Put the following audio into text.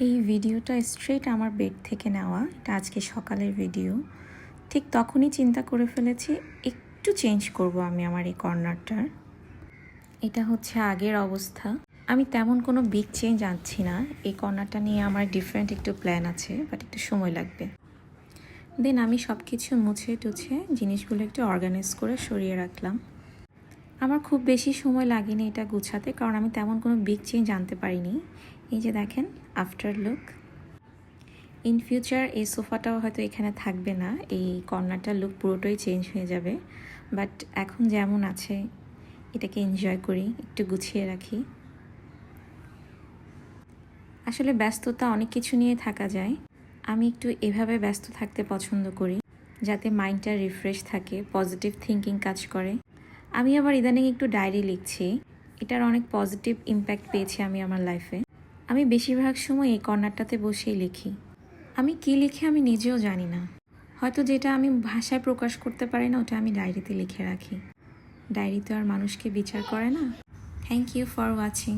এই ভিডিওটা স্ট্রেট আমার বেড থেকে নেওয়া। এটা আজকে সকালের ভিডিও। ঠিক তখনই চিন্তা করে ফেলেছি একটু চেঞ্জ করব আমি আমার এই কর্নারটার। এটা হচ্ছে আগের অবস্থা। আমি তেমন কোনো বিগ চেঞ্জ আনছি না। এই কর্নারটা নিয়ে আমার ডিফারেন্ট একটু প্ল্যান আছে, বাট একটু সময় লাগবে। দেন আমি সব কিছু মুছে টুছে জিনিসগুলো একটু অর্গানাইজ করে সরিয়ে রাখলাম। আমার খুব বেশি সময় লাগেনি এটা গুছাতে, কারণ আমি তেমন কোনো বিগ চেঞ্জ আনতে পারিনি। এই যে দেখেন আফটার লুক। ইন ফিউচার এই সোফাটাও হয়তো এখানে থাকবে না, এই কর্নারটার লুক পুরোটাই চেঞ্জ হয়ে যাবে। বাট এখন যেমন আছে এটাকে এনজয় করি, একটু গুছিয়ে রাখি। আসলে ব্যস্ততা অনেক কিছু নিয়ে থাকা যায়। আমি একটু এভাবে ব্যস্ত থাকতে পছন্দ করি, যাতে মাইন্ডটা রিফ্রেশ থাকে, পজিটিভ থিঙ্কিং কাজ করে। আমি আবার ইদানিং একটু ডায়েরি লিখছি। এটার অনেক পজিটিভ ইম্প্যাক্ট পেয়েছি আমি আমার লাইফে। আমি বেশিরভাগ সময় এই কর্নারটাতে বসেই লিখি। আমি কী লিখি আমি নিজেও জানি না। হয়তো যেটা আমি ভাষায় প্রকাশ করতে পারি না, ওটা আমি ডায়েরিতে লিখে রাখি। ডায়েরি তো আর মানুষকে বিচার করে না। Thank you for watching.